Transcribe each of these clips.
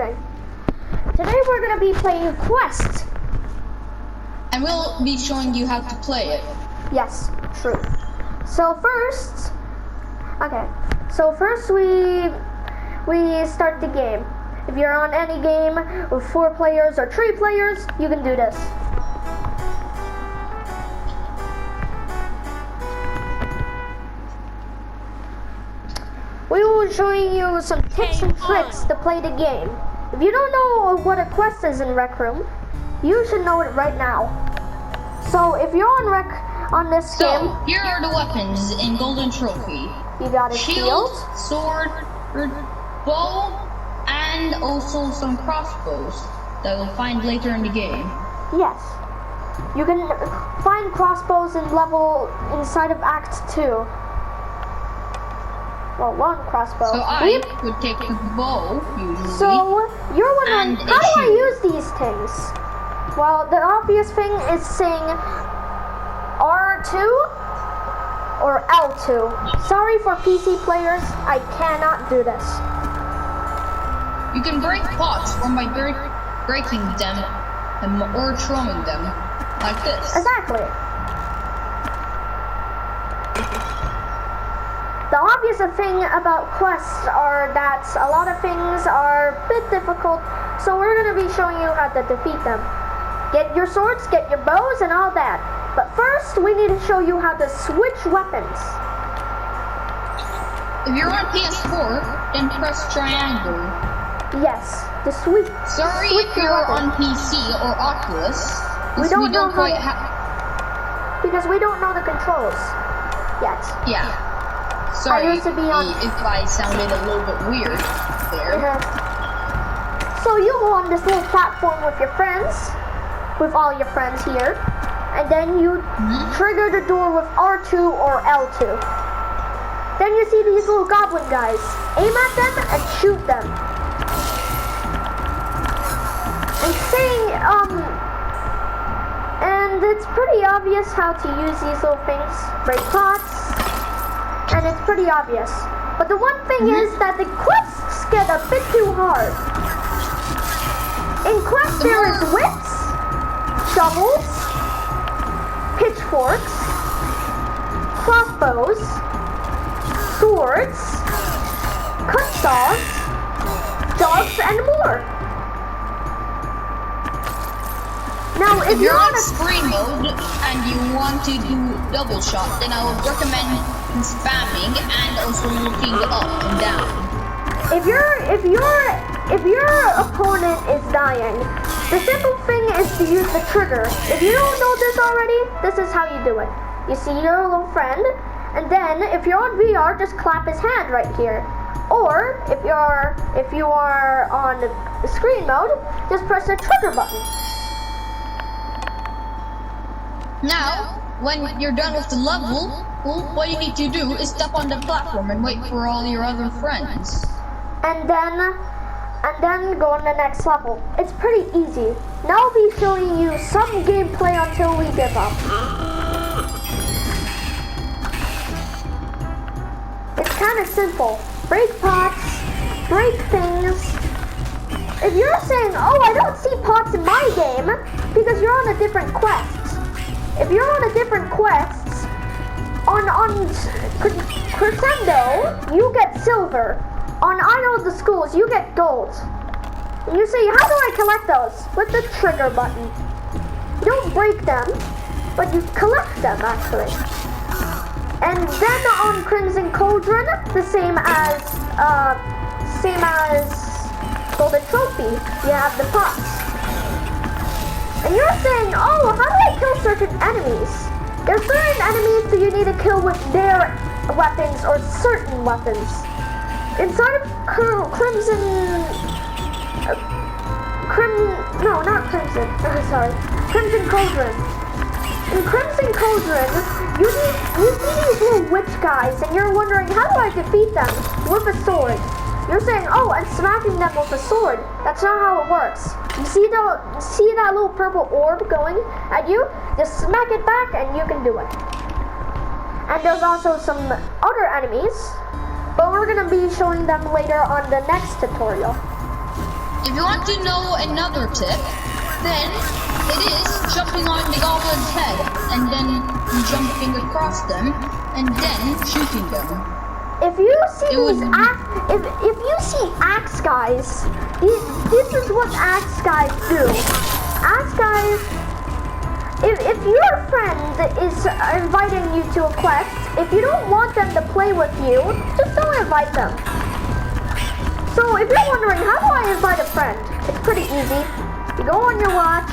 recording. Today we're going to be playing Quest. And we'll be showing you how to play it. Yes, true. So first we start the game. If you're on any game with 4 players or 3 players, you can do this. We will be showing you some tips and tricks to play the game. If you don't know what a quest is in Rec Room, you should know it right now. So if you're on this game, here are the weapons in Golden Trophy. You got a shield, sword, bow, and also some crossbows that you'll find later in the game. Yes. You can find crossbows in level inside of Act 2. Well, 1 crossbow. So I would take the bow, usually. So, you're wondering, how do I use these things? Well, the obvious thing is saying R2 or L2. Sorry for PC players, I cannot do this. You can break pots by breaking them or throwing them, like this. Exactly. The obvious thing about quests are that a lot of things are a bit difficult, so we're going to be showing you how to defeat them. Get your swords, get your bows, and all that. But first, we need to show you how to switch weapons. If you're on PS4, then press triangle. Yes, the switch. Sorry if you're on PC or Oculus. We don't know quite because we don't know the controls yet. Yeah. Sorry I used to be on if I sounded a little bit weird there. So you go on this little platform with your friends, with all your friends here, and then you trigger the door with R2 or L2. Then you see these little goblin guys. Aim at them and shoot them. And it's pretty obvious how to use these little things. Break pots. And it's pretty obvious. But the one thing is that the quests get a bit too hard. In Quest there is whips, shovels, pitchforks, crossbows, swords, cut saws, dogs, and more. Now, if you're on screen mode and you want to do double shot, then I would recommend spamming and also looking up and down. If your opponent is dying, the simple thing is to use the trigger. If you don't know this already, this is how you do it. You see your little friend, and then if you're on VR, just clap his hand right here. Or if you are on the screen mode, just press the trigger button. Now, when you're done with the level, what you need to do is step on the platform and wait for all your other friends. And then go on the next level. It's pretty easy. Now I'll be showing you some gameplay until we give up. It's kind of simple. Break pots, break things. If you're saying, oh, I don't see pots in my game, because you're on a different quest. If you're on a different quests, on Crescendo, you get silver. On Idol of the Schools, you get gold. And you say, how do I collect those? With the trigger button. You don't break them, but you collect them, actually. And then on Crimson Cauldron, the same as Golden Trophy, you have the pots. And you're saying, oh, how do I kill certain enemies? There's certain enemies that you need to kill with their weapons or certain weapons. Inside of Crimson Cauldron. In Crimson Cauldron, you see these little witch guys, and you're wondering, how do I defeat them? With a sword. You're saying, oh, I'm smacking them with a sword. That's not how it works. You see that little purple orb going at you? Just smack it back and you can do it. And there's also some other enemies, but we're going to be showing them later on the next tutorial. If you want to know another tip, then it is jumping on the goblin's head and then jumping across them and then shooting them. If you see It would- if you see axe guys, this is what axe guys do. Axe guys, if your friend is inviting you to a quest, if you don't want them to play with you, just don't invite them. So if you're wondering, how do I invite a friend? It's pretty easy. You go on your watch,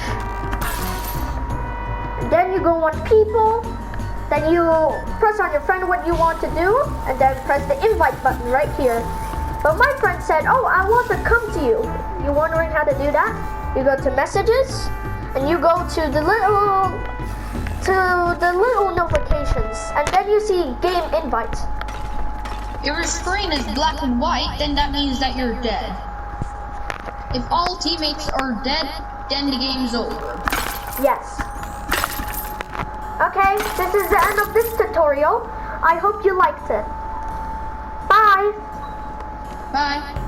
then you go on people, then you press on your friend what you want to do, and then press the invite button right here. But my friend said, oh, I want to come to you. You wondering how to do that? You go to messages, and you go to the little notifications, and then you see game invite. If your screen is black and white, then that means that you're dead. If all teammates are dead, then the game's over. Yes. Okay, this is the end of this tutorial. I hope you liked it. Bye. Bye.